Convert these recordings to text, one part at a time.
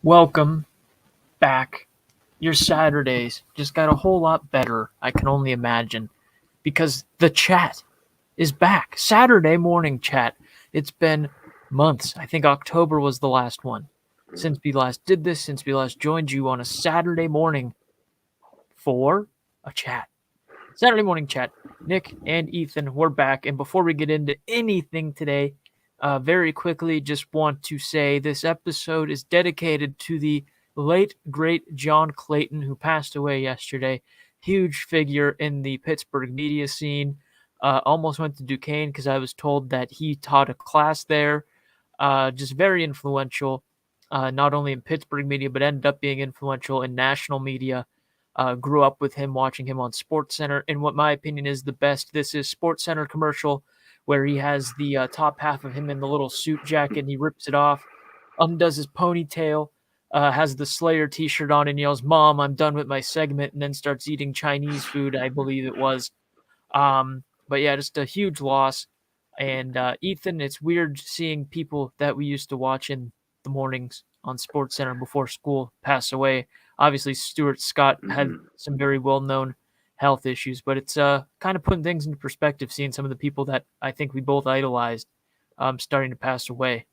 Welcome back. Your Saturdays just got a whole lot better, I can only imagine, because the chat is back. Saturday morning chat. It's been months. I think October was the last one since we last did this, since we last joined you on a Saturday morning for a chat. Saturday morning chat. Nick and Ethan, we're back. And before we get into anything today, very quickly, just want to say this episode is dedicated to the late, great John Clayton, who passed away yesterday. Huge figure in the Pittsburgh media scene. Almost went to Duquesne because I was told that he taught a class there. Just very influential, not only in Pittsburgh media, but ended up being influential in national media. Grew up with him, watching him on SportsCenter in what my opinion is the best This Is SportsCenter commercial, where he has the top half of him in the little suit jacket and he rips it off, undoes his ponytail, has the Slayer t-shirt on and yells, "Mom, I'm done with my segment," and then starts eating Chinese food, I believe it was. But yeah, just a huge loss. And Ethan, it's weird seeing people that we used to watch in the mornings on SportsCenter before school pass away. Obviously, Stuart Scott had some very well-known health issues, but it's kind of putting things into perspective, seeing some of the people that I think we both idolized starting to pass away.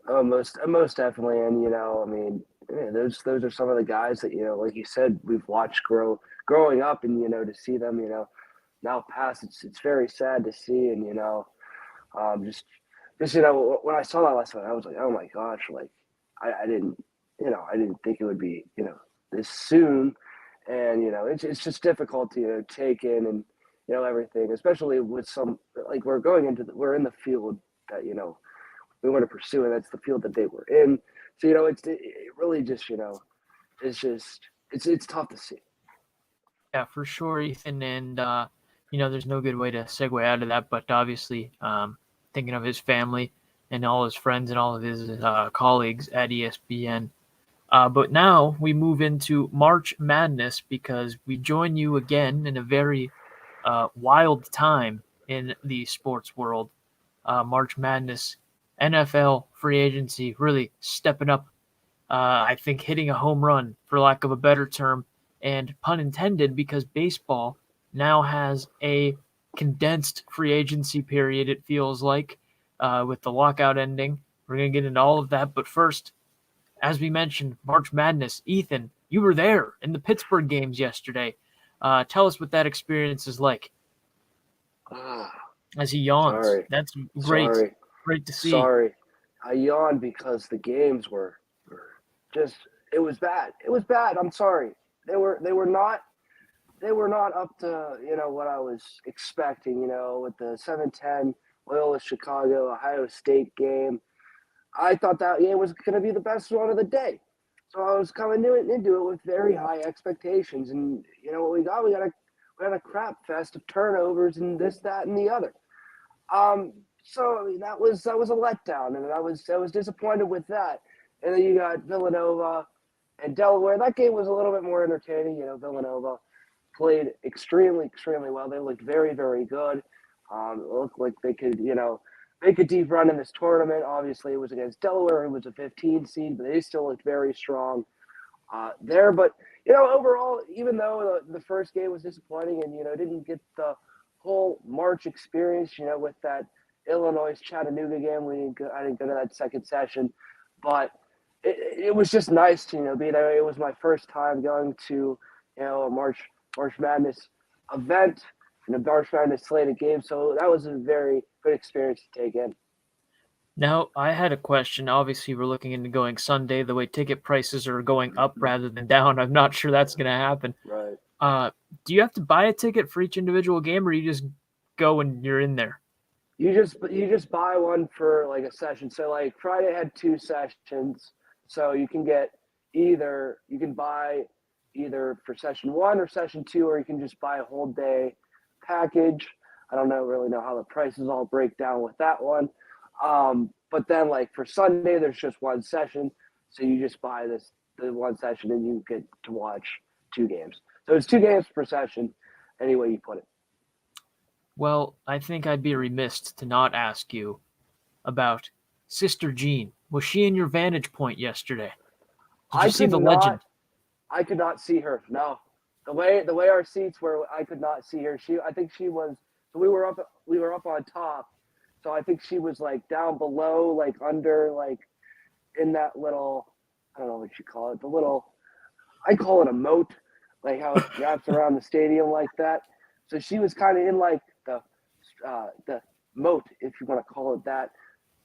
Oh, most definitely, and I mean, yeah, those are some of the guys that like you said, we've watched growing up, and to see them, now pass, it's very sad to see, and just when I saw that last night, I was like, oh my gosh, like I didn't, I didn't think it would be, this soon, and it's just difficult to take in and everything, especially with some like we're in the field that we want to pursue, and that's the field that they were in. So it really just it's just it's tough to see. Yeah, for sure, Ethan. And, there's no good way to segue out of that, but obviously, thinking of his family and all his friends and all of his colleagues at ESPN. But now we move into March Madness because we join you again in a very wild time in the sports world. March Madness, NFL free agency really stepping up. I think hitting a home run, for lack of a better term, and pun intended, because baseball now has a condensed free agency period, it feels like, with the lockout ending. We're going to get into all of that. But first, as we mentioned, March Madness. Ethan, you were there in the Pittsburgh games yesterday. Tell us what that experience is like. Ah, As he yawns. sorry, That's great. sorry, Great to see. sorry. I yawned because the games were just it was bad. It was bad. I'm sorry. They were not up to what I was expecting. With the 7-10 Loyola Chicago Ohio State game, I thought that game was going to be the best one of the day. So I was coming into it with very high expectations, and what we got? We got a crap fest of turnovers and this, that, and the other. So I mean, that was a letdown, and I was disappointed with that. And then you got Villanova and Delaware. That game was a little bit more entertaining. Villanova played extremely well. They looked very, very good. It looked like they could, make a deep run in this tournament. Obviously, it was against Delaware, who was a 15 seed, but they still looked very strong there. But overall, even though the first game was disappointing and didn't get the whole March experience, with that Illinois Chattanooga game, I didn't go to that second session, but it was just nice to be there. It was my first time going to a March Madness event and a March Madness slate of games, so that was a very good experience to take in. Now, I had a question. Obviously, we're looking into going Sunday. The way ticket prices are going up rather than down, I'm not sure that's going to happen. Right. Uh, do you have to buy a ticket for each individual game, or you just go and you're in there? You just buy one for like a session. So like Friday had two sessions, so you can get you can buy either for session one or session two, or you can just buy a whole day package. I don't really know how the prices all break down with that one. But then like for Sunday, there's just one session, so you just buy the one session and you get to watch two games. So it's two games per session, any way you put it. Well, I think I'd be remiss to not ask you about Sister Jean. Was she in your vantage point yesterday? Did you I see could the legend? not. I could not see her. No, the way our seats were, I could not see her. I think she was. So we were up on top. So I think she was like down below, like under, like in that little. I don't know what you call it. The little. I call it a moat, like how it wraps around the stadium like that. So she was kind of in like the moat, if you want to call it that,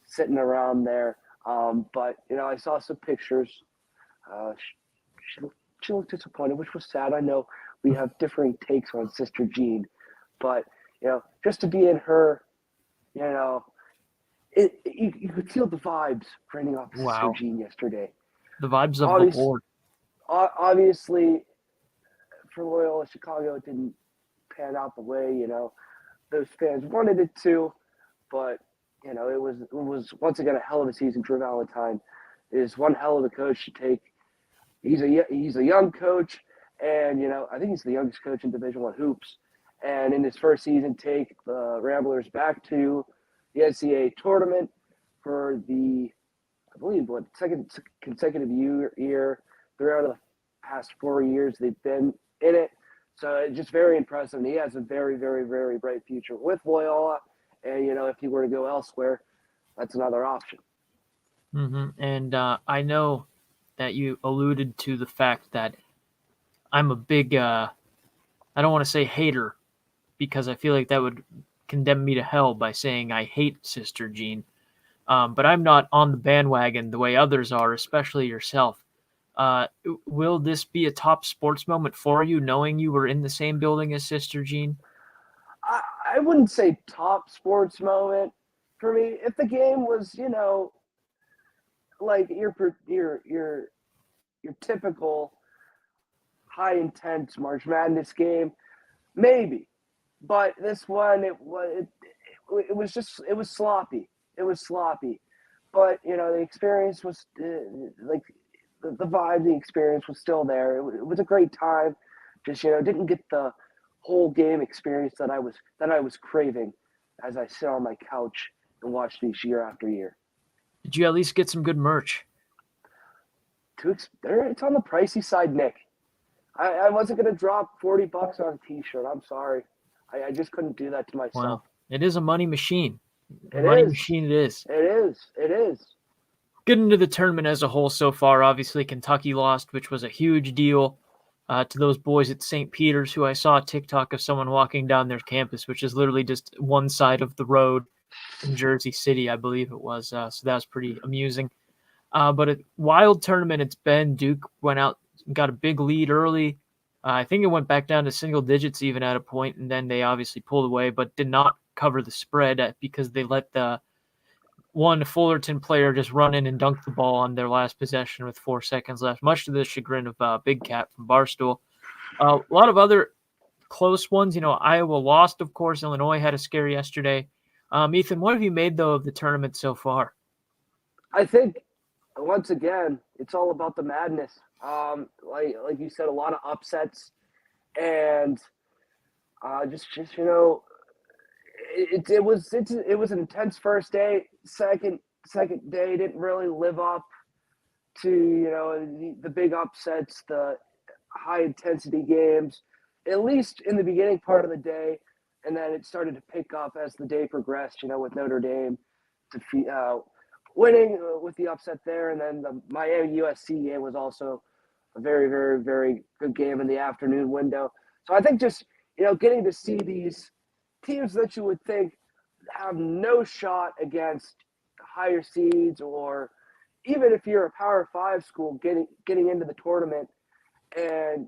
sitting around there. But I saw some pictures. She, she looked disappointed, which was sad. I know we have differing takes on Sister Jean, but just to be in her, you know, you could feel the vibes raining off Sister Wow, Jean yesterday. the vibes of the Obviously, Lord. obviously, for Loyola Chicago, it didn't pan out the way those fans wanted it to, but it was once again a hell of a season. Drew Valentine is one hell of a coach to take. He's a young coach, and I think he's the youngest coach in Division I hoops. And in his first season, take the Ramblers back to the NCAA tournament for I believe, second consecutive year. 3 out of the past 4 years they've been in it. So it's just very impressive. And he has a very, very, very bright future with Loyola. And if he were to go elsewhere, that's another option. And I know that you alluded to the fact that I'm a big, I don't want to say hater, because I feel like that would condemn me to hell by saying I hate Sister Jean. But I'm not on the bandwagon the way others are, especially yourself. Will this be a top sports moment for you, knowing you were in the same building as Sister Jean? I wouldn't say top sports moment for me. If the game was, like your typical high intense March Madness game, maybe. But this one, it was sloppy. It was sloppy. But the experience was like the vibe, the experience was still there. It was a great time. Just didn't get the whole game experience that I was craving as I sit on my couch and watch these year after year. Did you at least get some good merch? It's on the pricey side, Nick. I wasn't gonna drop $40 on a T-shirt. I'm sorry. I just couldn't do that to myself. Well, it is a money machine. A It money is. machine it is. It is. It is. Getting into the tournament as a whole so far, obviously Kentucky lost, which was a huge deal to those boys at St. Peter's, who I saw a TikTok of someone walking down their campus, which is literally just one side of the road in Jersey City, I believe it was. So that was pretty amusing. But a wild tournament it's been. Duke went out and got a big lead early. I think it went back down to single digits even at a point, and then they obviously pulled away, but did not cover the spread because they let the one Fullerton player just run in and dunk the ball on their last possession with 4 seconds left, much to the chagrin of Big Cat from Barstool. A lot of other close ones. Iowa lost, of course. Illinois had a scare yesterday. Ethan, what have you made, though, of the tournament so far? I think once again, it's all about the madness. Like you said, a lot of upsets, and just it was an intense first day. Second day didn't really live up to the big upsets, the high intensity games, at least in the beginning part of the day, and then it started to pick up as the day progressed. With Notre Dame winning with the upset there, and then the Miami USC game was also a very, very, very good game in the afternoon window. So I think just getting to see these teams that you would think have no shot against higher seeds, or even if you're a Power Five school getting into the tournament and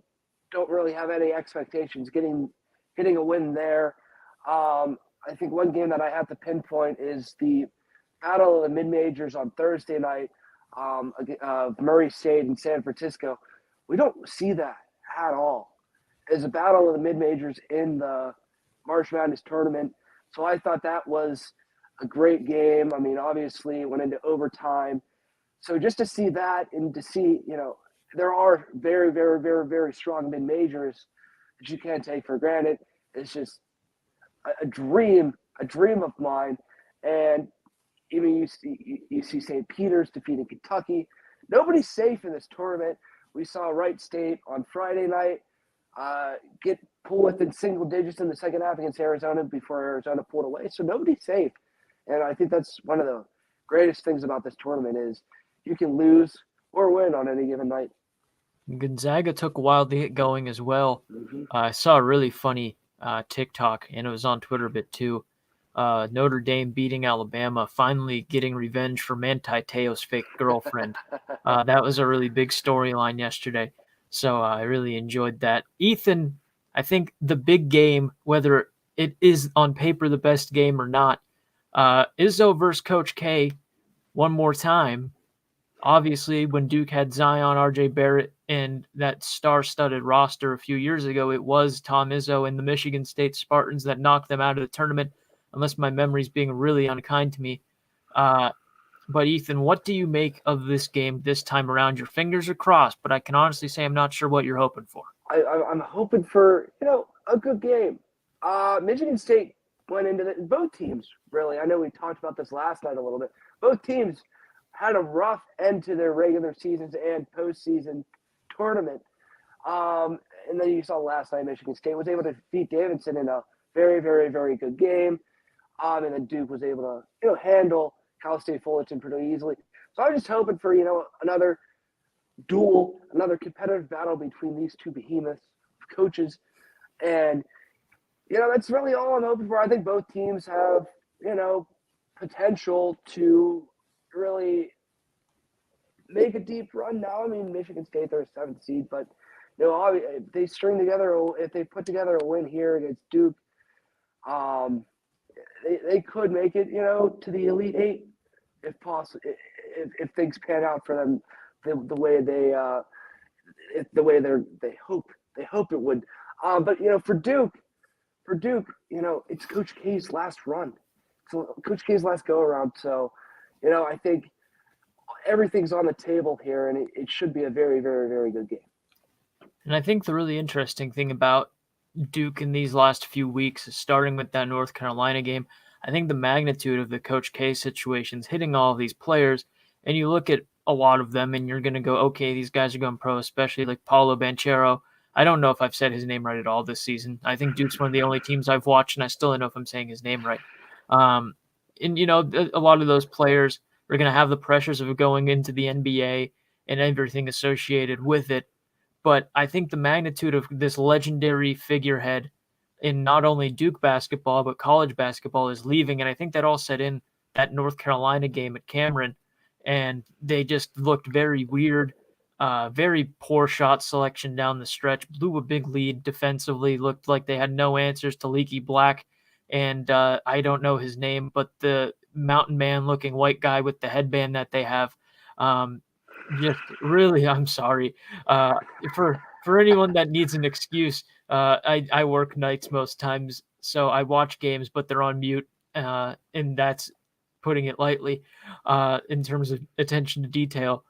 don't really have any expectations, getting a win there. I think one game that I have to pinpoint is the Battle of the Mid Majors on Thursday night of Murray State and San Francisco. We don't see that at all. It's a battle of the mid majors in the March Madness tournament. So I thought that was a great game. I mean, obviously it went into overtime. So just to see that and to see, there are very, very, very, very strong mid majors that you can't take for granted. It's just a dream of mine. And even you see St. Peter's defeating Kentucky, nobody's safe in this tournament. We saw Wright State on Friday night get pull within single digits in the second half against Arizona before Arizona pulled away. So nobody's safe, and I think that's one of the greatest things about this tournament is you can lose or win on any given night. Gonzaga took a while to get going as well. Mm-hmm. I saw a really funny TikTok, and it was on Twitter a bit too. Notre Dame beating Alabama, finally getting revenge for Manti Te'o's fake girlfriend. That was a really big storyline yesterday, so I really enjoyed that. Ethan, I think the big game, whether it is on paper the best game or not, Izzo versus Coach K one more time. Obviously, when Duke had Zion, R.J. Barrett, and that star-studded roster a few years ago, it was Tom Izzo and the Michigan State Spartans that knocked them out of the tournament, unless my memory's being really unkind to me. But Ethan, what do you make of this game this time around? Your fingers are crossed, but I can honestly say I'm not sure what you're hoping for. I'm hoping for a good game. Michigan State went into both teams really. I know we talked about this last night a little bit. Both teams had a rough end to their regular seasons and postseason tournament. And then you saw last night Michigan State was able to defeat Davidson in a very, very, very good game. And then Duke was able to handle Cal State Fullerton pretty easily. So I'm just hoping for another duel, another competitive battle between these two behemoths of coaches. And that's really all I'm hoping for. I think both teams have potential to really make a deep run now. I mean, Michigan State, they're a 7th seed, but if they string together, if they put together a win here against Duke, they could make it, to the Elite Eight if possible, if things pan out for them the way they hope it would. But for Duke, it's Coach K's last run, so Coach K's last go around. So, I think everything's on the table here, and it should be a very, very, very good game. And I think the really interesting thing about Duke in these last few weeks is starting with that North Carolina game. I think the magnitude of the Coach K situations hitting all of these players, and you look at a lot of them and you're going to go, okay, these guys are going pro, especially like Paulo Banchero. I don't know if I've said his name right at all this season. I think Duke's one of the only teams I've watched, and I still don't know if I'm saying his name right. And, a lot of those players are going to have the pressures of going into the NBA and everything associated with it. But I think the magnitude of this legendary figurehead in not only Duke basketball, but college basketball is leaving. And I think that all set in that North Carolina game at Cameron. And they just looked very weird, very poor shot selection down the stretch, blew a big lead defensively, looked like they had no answers to Leaky Black. And I don't know his name, but the mountain man looking white guy with the headband that they have. Just really, I'm sorry. For anyone that needs an excuse, I work nights most times, so I watch games, but they're on mute, and that's putting it lightly in terms of attention to detail.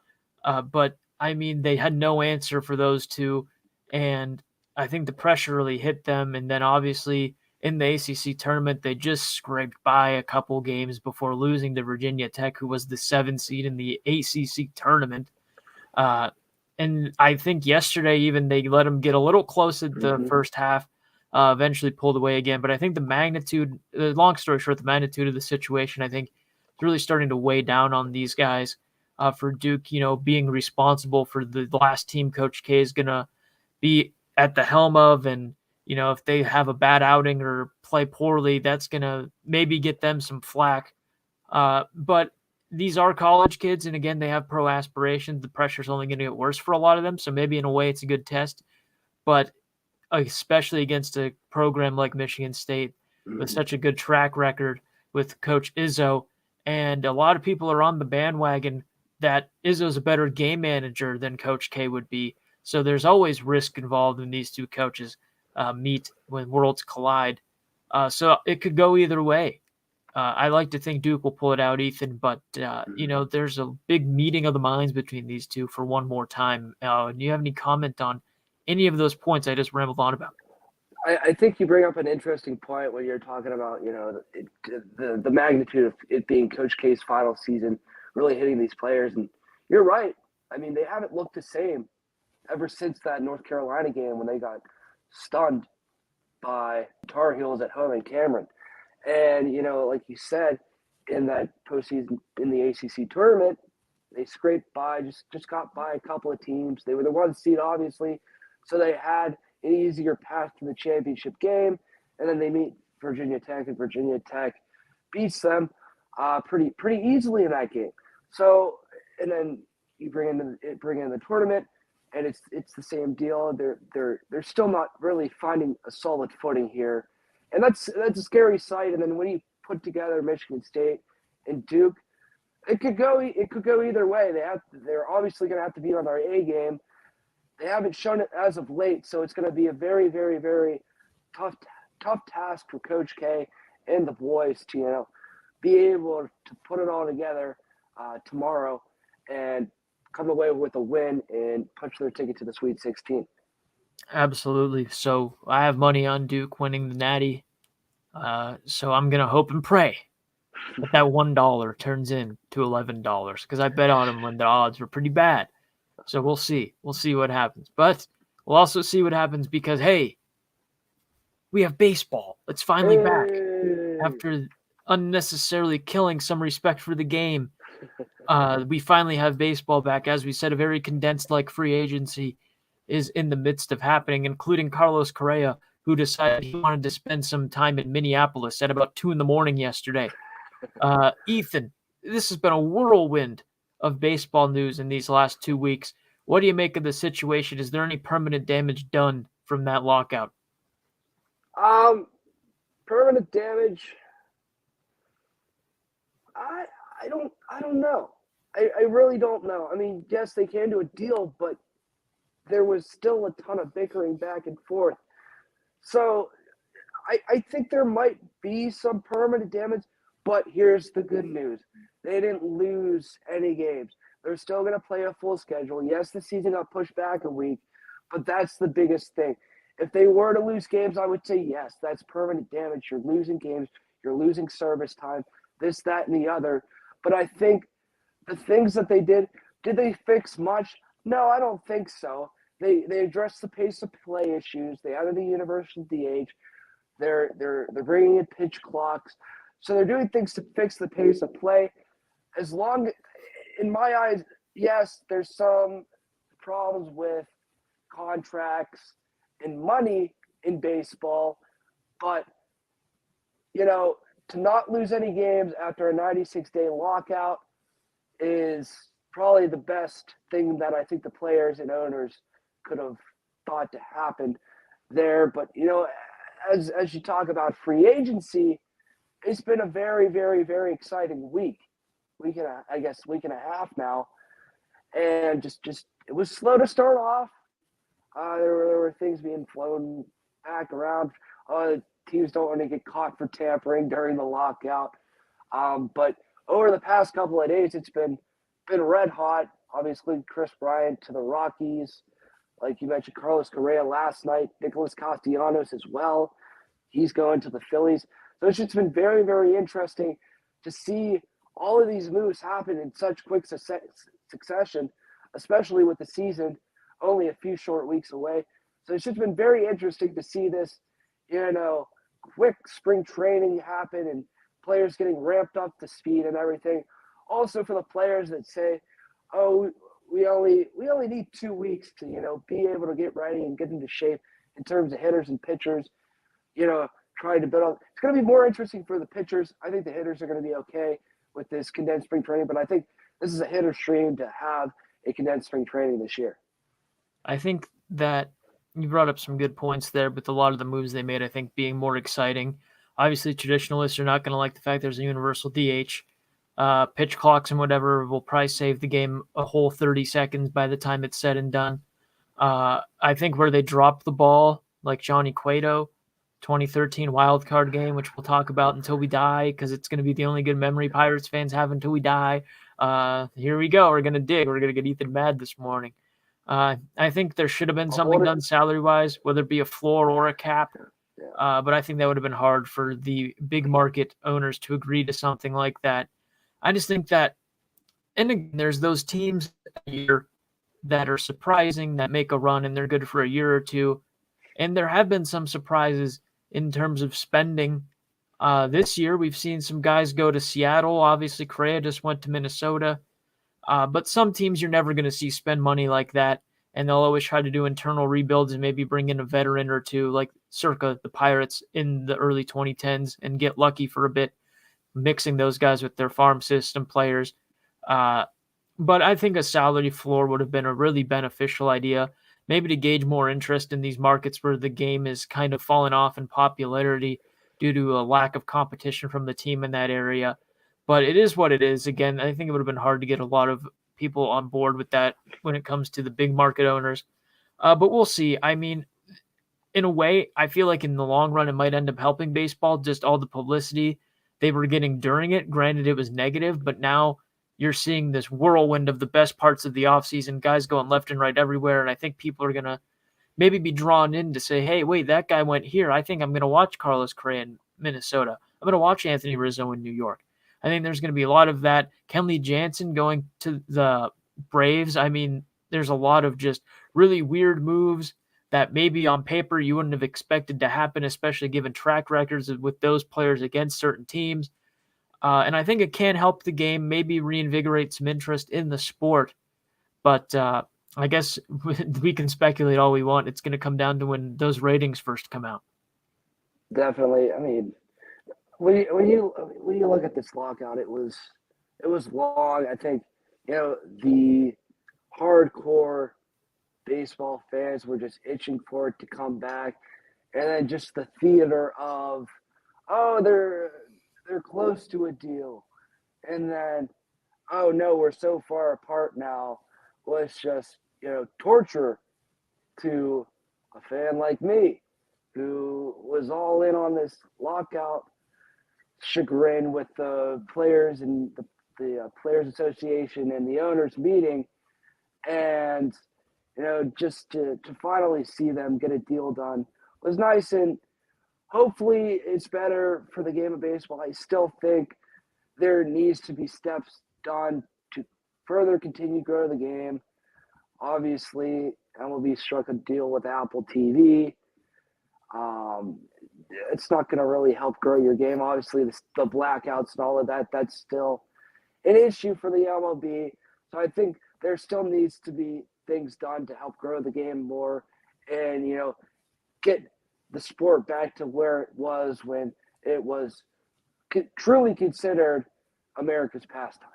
But, I mean, they had no answer for those two, and I think the pressure really hit them, and then obviously in the ACC tournament, they just scraped by a couple games before losing to Virginia Tech, who was the 7th seed in the ACC tournament. And I think yesterday even they let them get a little close at the first half, eventually pulled away again. But I think the magnitude, long story short, the magnitude of the situation, I think is really starting to weigh down on these guys. For Duke, being responsible for the last team Coach K is going to be at the helm of, and if they have a bad outing or play poorly, that's going to maybe get them some flack. But these are college kids, and again, they have pro aspirations. The pressure's only going to get worse for a lot of them, so maybe in a way it's a good test. But especially against a program like Michigan State with such a good track record with Coach Izzo, and a lot of people are on the bandwagon that Izzo's a better game manager than Coach K would be. So there's always risk involved when these two coaches meet, when worlds collide. So it could go either way. I like to think Duke will pull it out, Ethan, but, there's a big meeting of the minds between these two for one more time. Do you have any comment on any of those points I just rambled on about? I think you bring up an interesting point when you're talking about, the magnitude of it being Coach K's final season, really hitting these players. And you're right. I mean, they haven't looked the same ever since that North Carolina game when they got stunned by Tar Heels at home in Cameron. And, like you said, in that postseason in the ACC tournament, they scraped by, just got by a couple of teams. They were the one seed, obviously, so they had an easier path to the championship game. And then they meet Virginia Tech, and Virginia Tech beats them pretty easily in that game. So, and then you bring in the tournament, and it's the same deal. They're still not really finding a solid footing here, and that's a scary sight. And then when you put together Michigan State and Duke, it could go either way. They're obviously going to have to be on their A game. They haven't shown it as of late, so it's going to be a very, very, very tough task for Coach K and the boys to be able to put it all together tomorrow and come away with a win and punch their ticket to the Sweet 16. Absolutely. So I have money on Duke winning the Natty. So I'm going to hope and pray that $1 turns into $11 because I bet on them when the odds were pretty bad. So we'll see. We'll see what happens. But we'll also see what happens because, hey, we have baseball. It's finally back after unnecessarily killing some respect for the game. We finally have baseball back. As we said, a very condensed free agency is in the midst of happening, including Carlos Correa, who decided he wanted to spend some time in Minneapolis at about 2 a.m. yesterday. Ethan, this has been a whirlwind of baseball news in these last 2 weeks. What do you make of the situation? Is there any permanent damage done from that lockout? Permanent damage. I don't know. I really don't know. I mean, yes, they can do a deal, but there was still a ton of bickering back and forth. So I think there might be some permanent damage, but here's the good news. They didn't lose any games. They're still going to play a full schedule. Yes, the season got pushed back a week, but that's the biggest thing. If they were to lose games, I would say yes, that's permanent damage. You're losing games. You're losing service time, this, that, and the other. But I think the things that they did they fix much? No, I don't think so. They addressed the pace of play issues. They added the universal DH. They're bringing in pitch clocks. So they're doing things to fix the pace of play. As long, in my eyes, yes, there's some problems with contracts and money in baseball, but to not lose any games after a 96-day lockout is probably the best thing that I think the players and owners could have thought to happen there. But as you talk about free agency, it's been a very, very, very exciting week and a half now, and just it was slow to start off. There were things being flown back around. Teams don't want to get caught for tampering during the lockout. But over the past couple of days, it's been red hot. Obviously, Chris Bryant to the Rockies. Like you mentioned, Carlos Correa last night. Nicholas Castellanos as well. He's going to the Phillies. So it's just been very, very interesting to see all of these moves happen in such quick succession, especially with the season only a few short weeks away. So it's just been very interesting to see this, quick spring training happen and players getting ramped up to speed and everything. Also for the players that say, oh, we only need 2 weeks to, be able to get ready and get into shape in terms of hitters and pitchers, trying to build up. It's going to be more interesting for the pitchers. I think the hitters are going to be okay with this condensed spring training, but I think this is a hitter's dream to have a condensed spring training this year. I think that you brought up some good points there, with a lot of the moves they made, I think, being more exciting. Obviously, traditionalists are not going to like the fact there's a universal DH. Pitch clocks and whatever will probably save the game a whole 30 seconds by the time it's said and done. I think where they dropped the ball, like Johnny Cueto, 2013 wild card game, which we'll talk about until we die, because it's going to be the only good memory Pirates fans have until we die. Here we go. We're going to dig. We're going to get Ethan mad this morning. I think there should have been something done salary-wise, whether it be a floor or a cap. But I think that would have been hard for the big market owners to agree to something like that. I just think that, and again, there's those teams here that are surprising, that make a run, and they're good for a year or two. And there have been some surprises in terms of spending. This year, we've seen some guys go to Seattle. Obviously, Correa just went to Minnesota. But some teams you're never going to see spend money like that, and they'll always try to do internal rebuilds and maybe bring in a veteran or two, like circa the Pirates in the early 2010s, and get lucky for a bit, mixing those guys with their farm system players. Uh, but I think a salary floor would have been a really beneficial idea, maybe to gauge more interest in these markets where the game is kind of fallen off in popularity due to a lack of competition from the team in that area. But it is what it is. Again, I think it would have been hard to get a lot of people on board with that when it comes to the big market owners. But we'll see. I mean, in a way, I feel like in the long run, it might end up helping baseball, just all the publicity they were getting during it. Granted, it was negative, but now you're seeing this whirlwind of the best parts of the offseason, guys going left and right everywhere. And I think people are going to maybe be drawn in to say, hey, wait, that guy went here. I think I'm going to watch Carlos Correa in Minnesota. I'm going to watch Anthony Rizzo in New York. I think there's going to be a lot of that. Kenley Jansen going to the Braves. I mean, there's a lot of just really weird moves that maybe on paper you wouldn't have expected to happen, especially given track records with those players against certain teams. And I think it can help the game, maybe reinvigorate some interest in the sport. But I guess we can speculate all we want. It's going to come down to when those ratings first come out. Definitely. I mean, when you look at this lockout, it was long. I think the hardcore baseball fans were just itching for it to come back, and then just the theater of, oh, they're close to a deal, and then, oh no, we're so far apart now. Was just torture to a fan like me, who was all in on this lockout chagrin with the players and the Players Association and the owners meeting, and just to finally see them get a deal done was nice, and hopefully it's better for the game of baseball. I still think there needs to be steps done to further continue grow the game. Obviously, MLB struck a deal with Apple TV. It's not going to really help grow your game. Obviously, the blackouts and all of that, that's still an issue for the MLB. So I think there still needs to be things done to help grow the game more and, get the sport back to where it was when it was truly considered America's pastime.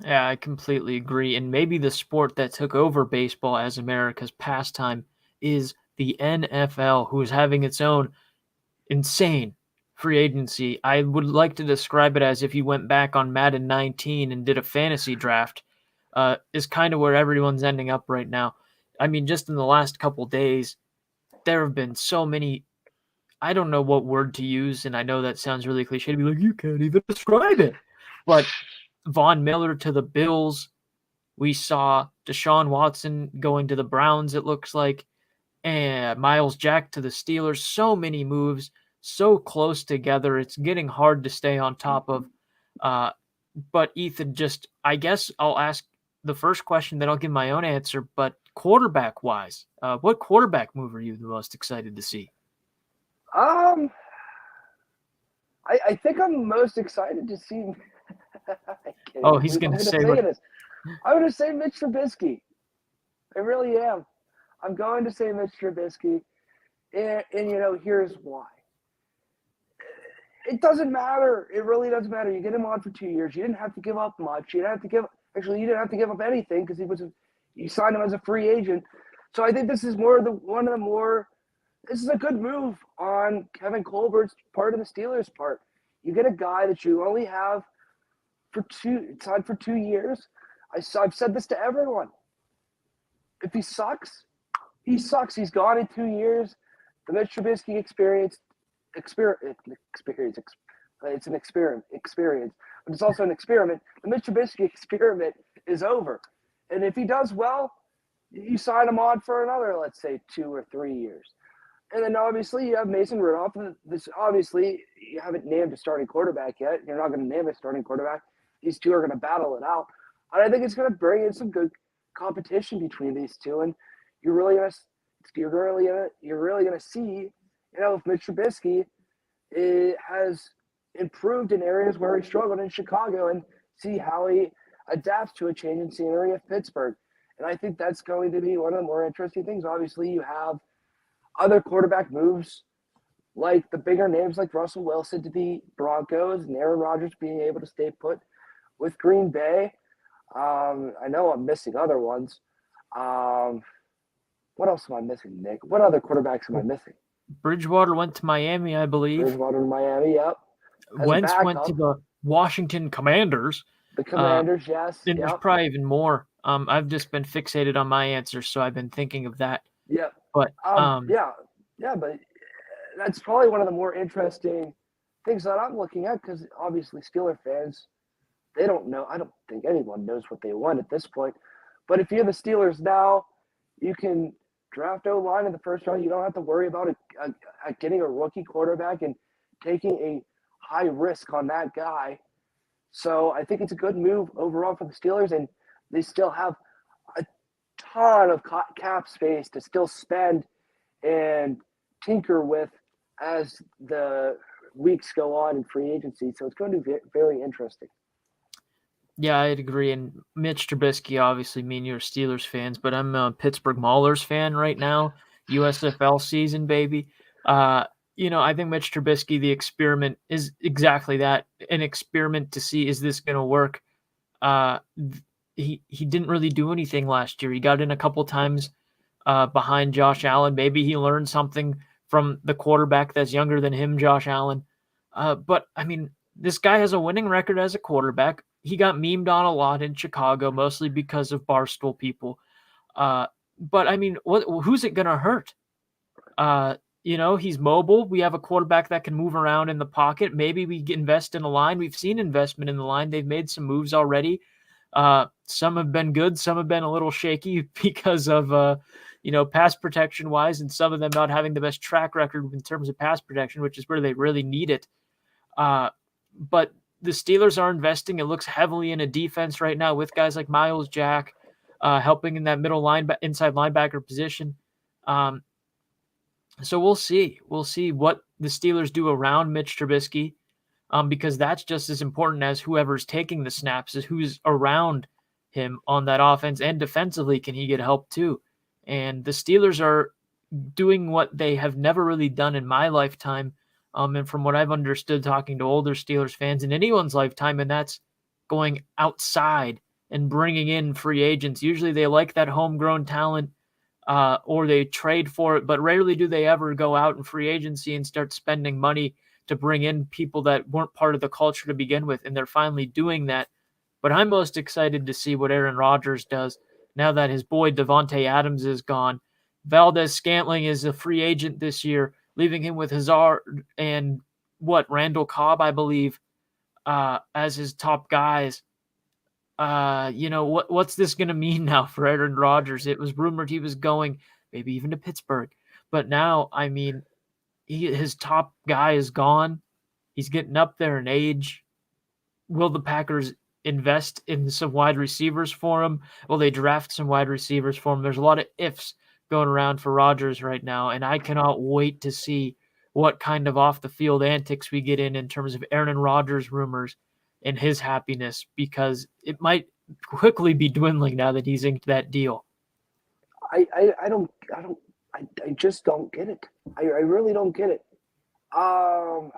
Yeah, I completely agree. And maybe the sport that took over baseball as America's pastime is the NFL, who is having its own insane free agency. I would like to describe it as if you went back on Madden 19 and did a fantasy draft, is kind of where everyone's ending up right now. I mean, just in the last couple days, there have been so many. I don't know what word to use, and I know that sounds really cliche to be like, you can't even describe it. But Von Miller to the Bills. We saw DeSean Watson going to the Browns, it looks like, and Miles Jack to the Steelers. So many moves, so close together. It's getting hard to stay on top of. But Ethan, I guess I'll ask the first question, then I'll give my own answer. But quarterback-wise, what quarterback move are you the most excited to see? I think I'm most excited to see. Oh, he's going to say this. I'm going to say Mitch Trubisky. I really am. I'm going to say Mitch Trubisky, and here's why. It doesn't matter. It really doesn't matter. You get him on for 2 years. You didn't have to give up much. You didn't have to give up anything because you signed him as a free agent. So I think this is this is a good move on Kevin Colbert's part of the Steelers' part. You get a guy that you only have signed for 2 years. I've said this to everyone. If he sucks, he sucks. He's gone in 2 years. The Mitch Trubisky experience. It's an experience, but it's also an experiment. The Mitch Trubisky experiment is over. And if he does well, you sign him on for another, let's say, 2 or 3 years. And then obviously you have Mason Rudolph. Obviously you haven't named a starting quarterback yet. You're not going to name a starting quarterback. These two are going to battle it out. And I think it's going to bring in some good competition between these two, and you're really gonna see, if Mitch Trubisky has improved in areas where he struggled in Chicago, and see how he adapts to a change in scenery of Pittsburgh. And I think that's going to be one of the more interesting things. Obviously, you have other quarterback moves like the bigger names like Russell Wilson to the Broncos and Aaron Rodgers being able to stay put with Green Bay. I know I'm missing other ones. What else am I missing, Nick? What other quarterbacks am I missing? Bridgewater went to Miami, I believe. Bridgewater to Miami, yep. Wentz went to the Washington Commanders. The Commanders, yes. And there's probably even more. I've just been fixated on my answers, so I've been thinking of that. Yep. But but that's probably one of the more interesting things that I'm looking at, because obviously Steeler fans, they don't know. I don't think anyone knows what they want at this point. But if you're the Steelers now, you can draft O-line in the first round. You don't have to worry about getting a rookie quarterback and taking a high risk on that guy. So I think it's a good move overall for the Steelers, and they still have a ton of cap space to still spend and tinker with as the weeks go on in free agency. So it's going to be very interesting. Yeah, I'd agree. And Mitch Trubisky, obviously, you're Steelers fans, but I'm a Pittsburgh Maulers fan right now. USFL season, baby. I think Mitch Trubisky, the experiment, is exactly that, an experiment to see, is this going to work? He didn't really do anything last year. He got in a couple times behind Josh Allen. Maybe he learned something from the quarterback that's younger than him, Josh Allen. But, this guy has a winning record as a quarterback. He got memed on a lot in Chicago, mostly because of Barstool people. But, who's it going to hurt? He's mobile. We have a quarterback that can move around in the pocket. Maybe we invest in a line. We've seen investment in the line. They've made some moves already. Some have been good. Some have been a little shaky because of, pass protection wise, and some of them not having the best track record in terms of pass protection, which is where they really need it. But the Steelers are investing. It looks heavily in a defense right now with guys like Myles Jack helping in that middle inside linebacker position. So we'll see. We'll see what the Steelers do around Mitch Trubisky, because that's just as important as whoever's taking the snaps, is who's around him on that offense, and defensively, can he get help too? And the Steelers are doing what they have never really done in my lifetime, and from what I've understood talking to older Steelers fans in anyone's lifetime, and that's going outside and bringing in free agents. Usually they like that homegrown talent, or they trade for it, but rarely do they ever go out in free agency and start spending money to bring in people that weren't part of the culture to begin with, and they're finally doing that. But I'm most excited to see what Aaron Rodgers does now that his boy Davante Adams is gone. Valdez-Scantling is a free agent this year, leaving him with Hazard and Randall Cobb, I believe, as his top guys. What's this going to mean now for Aaron Rodgers? It was rumored he was going maybe even to Pittsburgh, but now, his top guy is gone. He's getting up there in age. Will the Packers invest in some wide receivers for him? Will they draft some wide receivers for him? There's a lot of ifs going around for Rodgers right now, and I cannot wait to see what kind of off-the-field antics we get in terms of Aaron Rodgers rumors and his happiness, because it might quickly be dwindling now that he's inked that deal. I just don't get it. I really don't get it. I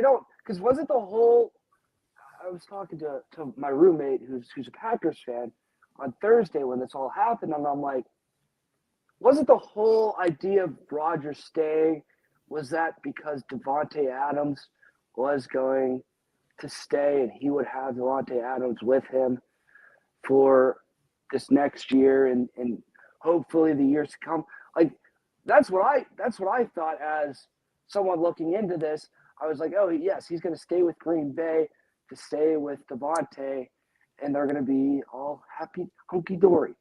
don't, because wasn't the whole, I was talking to my roommate who's a Packers fan on Thursday when this all happened, and I'm like, wasn't the whole idea of Rodgers staying, was that because Davante Adams was going to stay and he would have Davante Adams with him for this next year and hopefully the years to come? Like, that's what I thought as someone looking into this. I was like, oh yes, he's going to stay with Green Bay to stay with Davante, and they're going to be all happy, hunky dory.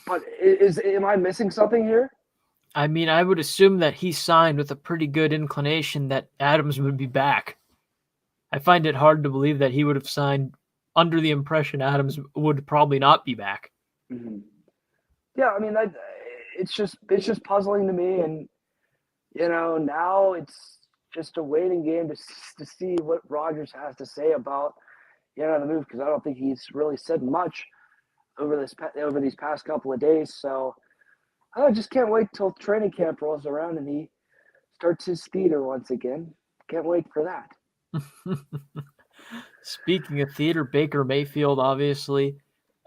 But am I missing something here? I would assume that he signed with a pretty good inclination that Adams would be back. I find it hard to believe that he would have signed under the impression Adams would probably not be back. Mm-hmm. Yeah, I mean that it's just puzzling to me, and now it's just a waiting game to see what Rodgers has to say about the move, because I don't think he's really said much over these past couple of days. So I just can't wait till training camp rolls around and he starts his theater once again. Can't wait for that. Speaking of theater, Baker Mayfield obviously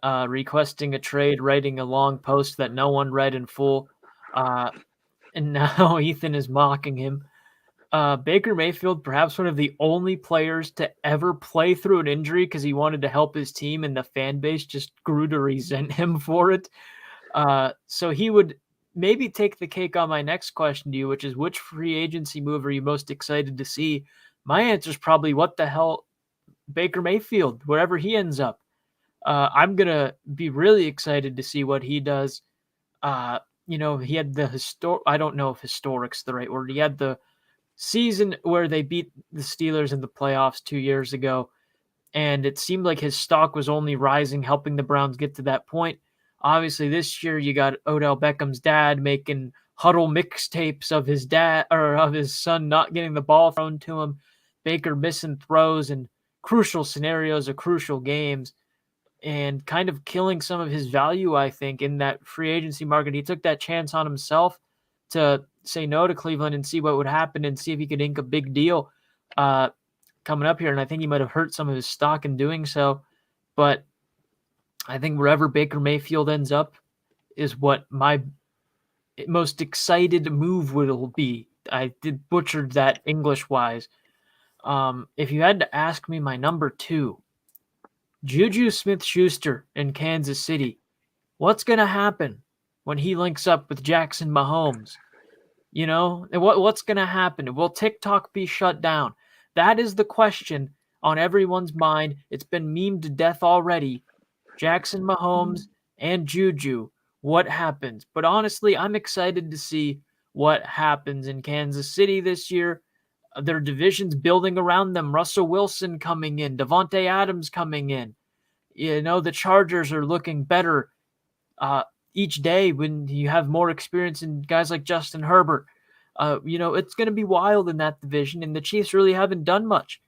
requesting a trade, writing a long post that no one read in full, and now Ethan is mocking him. Baker Mayfield, perhaps one of the only players to ever play through an injury because he wanted to help his team, and the fan base just grew to resent him for it. So he would maybe take the cake on my next question to you, which is which free agency move are you most excited to see? My answer is probably what the hell, Baker Mayfield, wherever he ends up. I'm going to be really excited to see what he does. He had I don't know if historic's the right word. He had the season where they beat the Steelers in the playoffs 2 years ago, and it seemed like his stock was only rising, helping the Browns get to that point. Obviously, this year you got Odell Beckham's dad making huddle mixtapes of his dad or of his son not getting the ball thrown to him, Baker missing throws in crucial scenarios of crucial games, and kind of killing some of his value, I think, in that free agency market. He took that chance on himself to say no to Cleveland and see what would happen and see if he could ink a big deal coming up here. And I think he might have hurt some of his stock in doing so. But I think wherever Baker Mayfield ends up is what my most excited move will be. I did butchered that English-wise. If you had to ask me my number 2, Juju Smith-Schuster in Kansas City, what's going to happen when he links up with Jackson Mahomes? What's going to happen? Will TikTok be shut down? That is the question on everyone's mind. It's been memed to death already. Jackson Mahomes and Juju, what happens? But honestly, I'm excited to see what happens in Kansas City this year. Their division's building around them. Russell Wilson coming in, Devontae Adams coming in. The Chargers are looking better each day when you have more experience in guys like Justin Herbert. It's going to be wild in that division, and the Chiefs really haven't done much.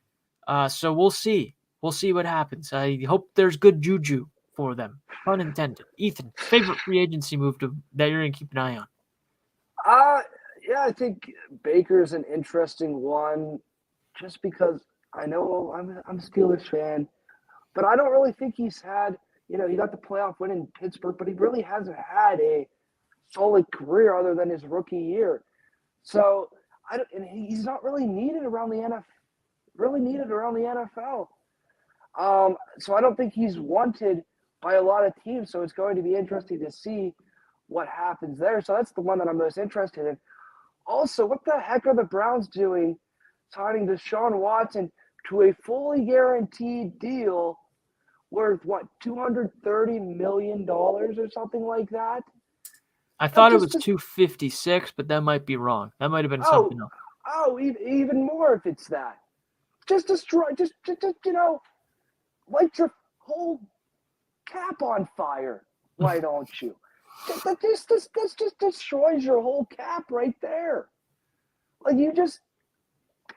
So we'll see. We'll see what happens. I hope there's good juju for them. Pun intended. Ethan, favorite free agency move that you're going to keep an eye on? Yeah, I think Baker's an interesting one, just because I know I'm a Steelers fan, but I don't really think he's had. He got the playoff win in Pittsburgh, but he really hasn't had a solid career other than his rookie year. So and he's not really needed around the NFL. So I don't think he's wanted by a lot of teams. So it's going to be interesting to see what happens there. So that's the one that I'm most interested in. Also, what the heck are the Browns doing signing DeSean Watson to a fully guaranteed deal worth, $230 million or something like that? I thought it was 256, but that might be wrong. That might have been something else. Even more if it's that. Just destroy, light your whole cap on fire. Why don't you? That just destroys your whole cap right there. Like, you just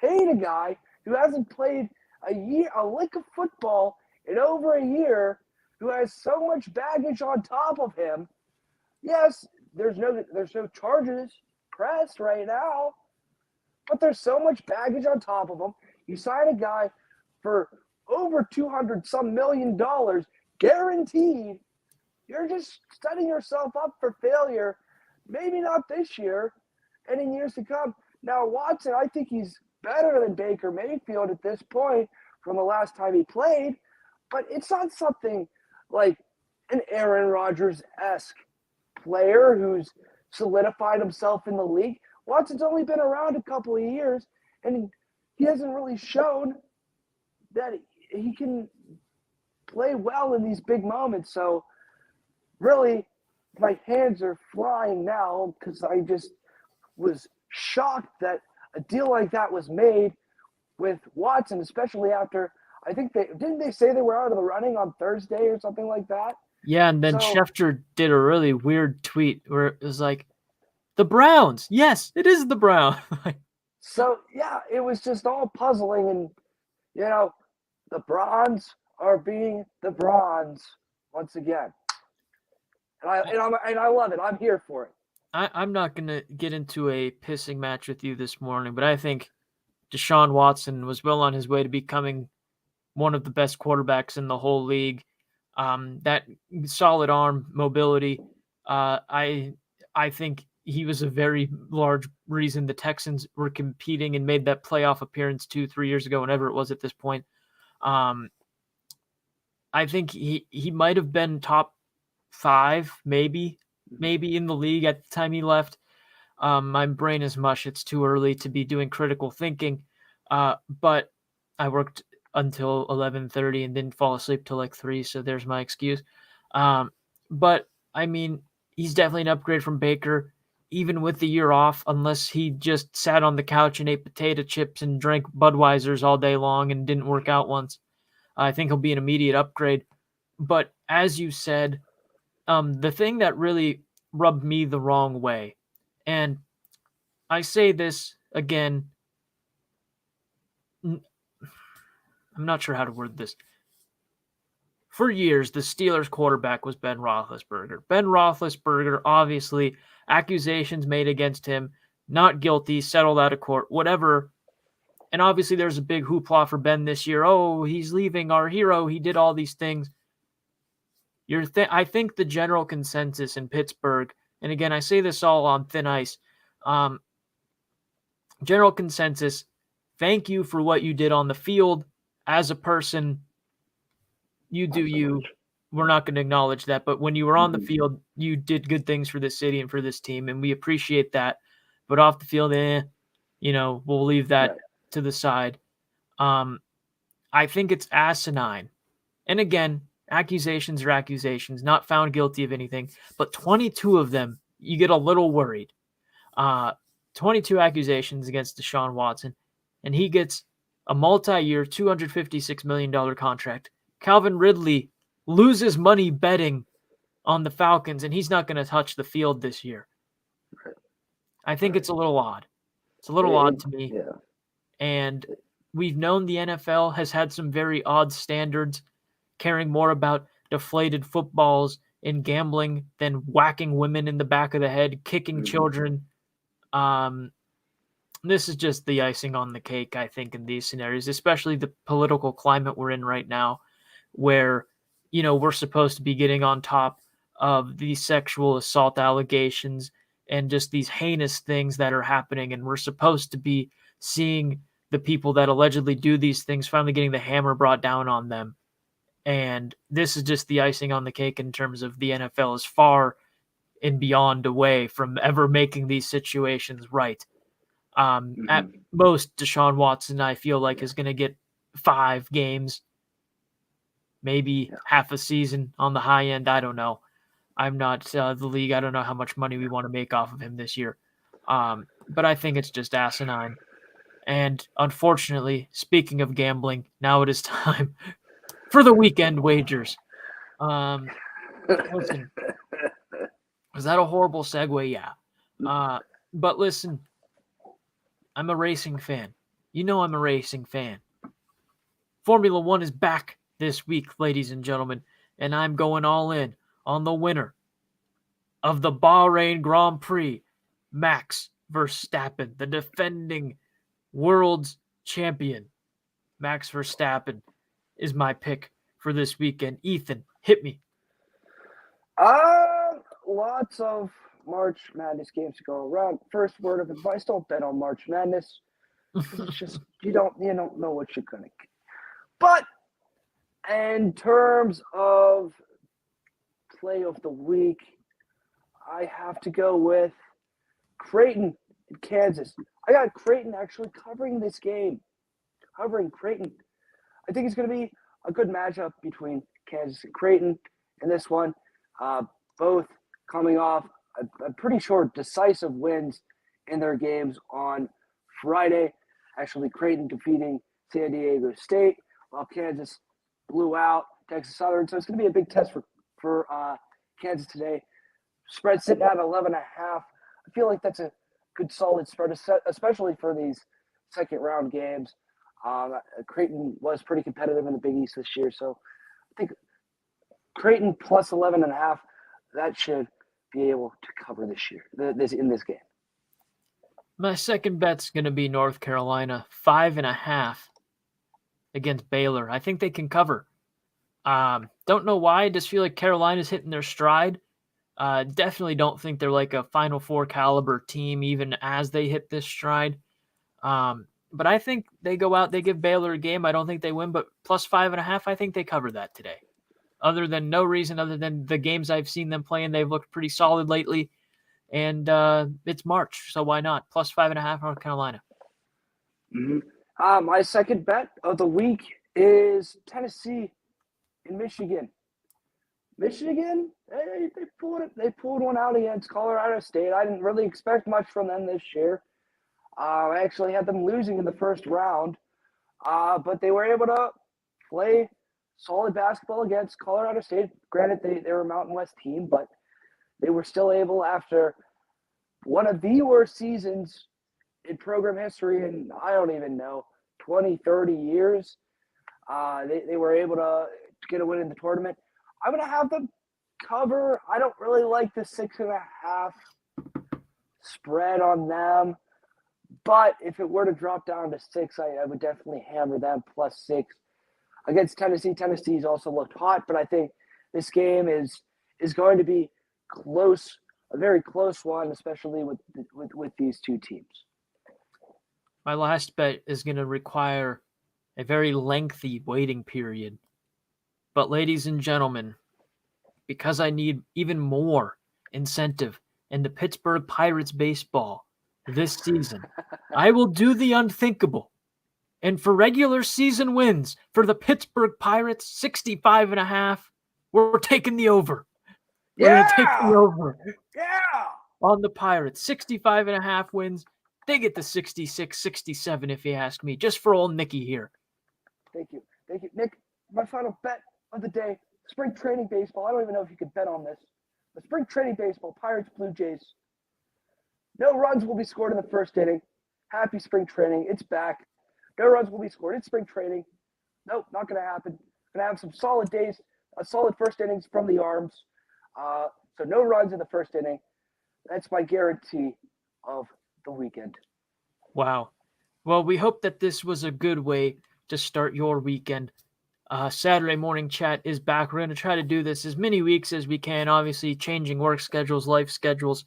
paid a guy who hasn't played a lick of football in over a year, who has so much baggage on top of him. Yes, there's no charges pressed right now, but there's so much baggage on top of him. You sign a guy for over $200 some million guaranteed. You're just setting yourself up for failure. Maybe not this year, and in years to come. Now, Watson, I think he's better than Baker Mayfield at this point from the last time he played, but it's not something like an Aaron Rodgers-esque player who's solidified himself in the league. Watson's only been around a couple of years, and he hasn't really shown that he can play well in these big moments. So really, my hands are flying now because I just was shocked that a deal like that was made with Watson, especially after, I think they say they were out of the running on Thursday or something like that. Yeah, and then So, Schefter did a really weird tweet where it was like, the Browns. Yes, it is the Browns. yeah, it was just all puzzling, and you know, the Bronze are being the Bronze once again, and I love it. I'm here for it. I'm not going to get into a pissing match with you this morning, but I think DeSean Watson was well on his way to becoming one of the best quarterbacks in the whole league. That solid arm mobility, uh, I I think he was a very large reason the Texans were competing and made that playoff appearance 2-3 years ago, whenever it was at this point. Um, I think he might have been top 5, maybe in the league at the time he left. My brain is mush. It's too early to be doing critical thinking. But I worked until 11:30 and didn't fall asleep till like 3, so there's my excuse. But I mean, he's definitely an upgrade from Baker, even with the year off, unless he just sat on the couch and ate potato chips and drank Budweisers all day long and didn't work out once. I think he'll be an immediate upgrade. But as you said, the thing that really rubbed me the wrong way, and I say this again, I'm not sure how to word this. For years, the Steelers quarterback was Ben Roethlisberger. Ben Roethlisberger, obviously, accusations made against him, not guilty, settled out of court, whatever. And obviously, there's a big hoopla for Ben this year. Oh, he's leaving our hero. He did all these things. I think the general consensus in Pittsburgh, and again, I say this all on thin ice, um, general consensus, thank you for what you did on the field. As a person, you do Not so you. much. We're not going to acknowledge that, but when you were on the Mm-hmm. field, you did good things for this city and for this team, and we appreciate that. But off the field, we'll leave that Right. to the side. Um, I think it's asinine. And again, accusations are accusations, not found guilty of anything, but 22 of them, you get a little worried. Uh, 22 accusations against DeSean Watson, and he gets a multi-year, $256 million contract. Calvin Ridley loses money betting on the Falcons, and he's not going to touch the field this year. Right. I think Right. it's a little odd. It's a little odd to me. Yeah. And we've known the NFL has had some very odd standards, caring more about deflated footballs and gambling than whacking women in the back of the head, kicking Mm-hmm. children. This is just the icing on the cake, I think, in these scenarios, especially the political climate we're in right now, where, we're supposed to be getting on top of these sexual assault allegations and just these heinous things that are happening. And we're supposed to be seeing the people that allegedly do these things finally getting the hammer brought down on them. And this is just the icing on the cake in terms of the NFL is far and beyond away from ever making these situations right. At Mm-hmm. most, DeSean Watson, I feel like, Yeah. is going to get 5 games, maybe Yeah. half a season on the high end. I don't know. I'm not the league. I don't know how much money we want to make off of him this year. But I think it's just asinine. And unfortunately, speaking of gambling, now it is time for the weekend wagers. Listen, was that a horrible segue? Yeah. But listen, I'm a racing fan. You know I'm a racing fan. Formula One is back this week, ladies and gentlemen, and I'm going all in on the winner of the Bahrain Grand Prix, Max Verstappen, the defending world's champion. Max Verstappen is my pick for this weekend. Ethan, hit me. Lots of March Madness games to go around. First word of advice: don't bet on March Madness because it's just you don't know what you're gonna get. But in terms of play of the week, I have to go with Creighton in Kansas. I got Creighton actually covering this game, covering Creighton. I think it's going to be a good matchup between Kansas and Creighton in this one. Both coming off a pretty short, decisive wins in their games on Friday. Actually, Creighton defeating San Diego State, while Kansas blew out Texas Southern. So it's going to be a big test for for Kansas today. Spread sitting at 11.5. I feel like that's a good solid spread, especially for these second round games. Creighton was pretty competitive in the Big East this year, so I think Creighton plus 11.5, that should be able to cover this year, in this game. My second bet's going to be North Carolina, 5.5 against Baylor. I think they can cover. Don't know why. I just feel like Carolina's hitting their stride. Definitely don't think they're like a Final Four caliber team, even as they hit this stride. But I think they go out, they give Baylor a game. I don't think they win, but plus 5.5, I think they cover that today. Other than the games I've seen them playing, they've looked pretty solid lately. And it's March, so why not? Plus 5.5 North Carolina. Mm-hmm. My second bet of the week is Tennessee in Michigan. Michigan, they pulled one out against Colorado State. I didn't really expect much from them this year. I actually had them losing in the first round, but they were able to play solid basketball against Colorado State. Granted, they were a Mountain West team, but they were still able, after one of the worst seasons in program history in, I don't even know, 20, 30 years, they were able to get a win in the tournament. I'm going to have them cover. I don't really like the 6.5 spread on them. But if it were to drop down to 6, I would definitely hammer them plus 6. Against Tennessee, Tennessee's also looked hot, but I think this game is going to be close, a very close one, especially with these two teams. My last bet is going to require a very lengthy waiting period. But ladies and gentlemen, because I need even more incentive in the Pittsburgh Pirates baseball this season, I will do the unthinkable. And for regular season wins for the Pittsburgh Pirates, 65.5, we're taking the over. We're going to take the over. Yeah! On the Pirates, 65.5 wins. They get the 66, 67 if you ask me, just for old Nicky here. Thank you. Nick, my final bet of the day, spring training baseball. I don't even know if you could bet on this. The spring training baseball, Pirates, Blue Jays. No runs will be scored in the first inning. Happy spring training. It's back. No runs will be scored. It's spring training. Nope, not going to happen. Going to have some solid days, solid first innings from the arms. So no runs in the first inning. That's my guarantee of the weekend. Wow. Well, we hope that this was a good way to start your weekend. Saturday morning chat is back. We're going to try to do this as many weeks as we can, obviously changing work schedules, life schedules.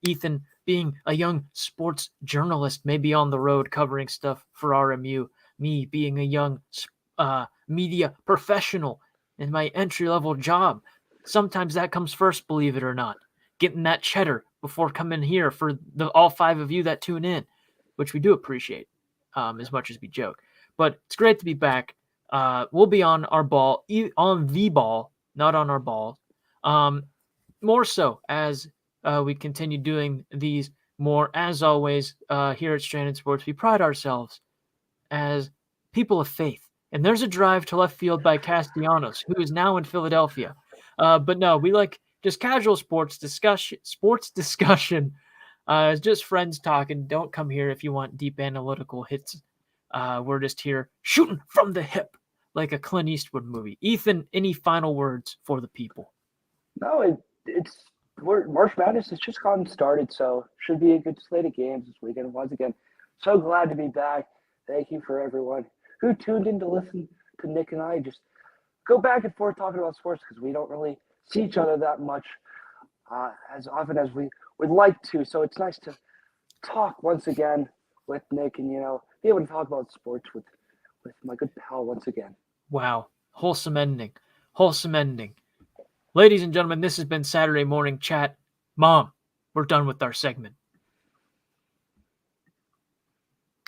Ethan, being a young sports journalist, may be on the road covering stuff for RMU. Me being a young media professional in my entry-level job. Sometimes that comes first, believe it or not. Getting that cheddar before coming here for all 5 of you that tune in, which we do appreciate as much as we joke. But it's great to be back. We'll be on our ball, on the ball, not on our ball. More so as we continue doing these more. As always, here at Stranded Sports, we pride ourselves as people of faith. And there's a drive to left field by Castellanos, who is now in Philadelphia. But no, we like just casual sports discussion. It's just friends talking. Don't come here if you want deep analytical hits. We're just here shooting from the hip like a Clint Eastwood movie. Ethan, any final words for the people? No, March Madness has just gotten started, so should be a good slate of games this weekend. Once again, so glad to be back. Thank you for everyone who tuned in to listen to Nick and I just go back and forth talking about sports, because we don't really see each other that much as often as we would like to. So it's nice to talk once again with Nick and, be able to talk about sports with my good pal once again. Wow. Wholesome ending. Ladies and gentlemen, this has been Saturday Morning Chat. Mom, we're done with our segment.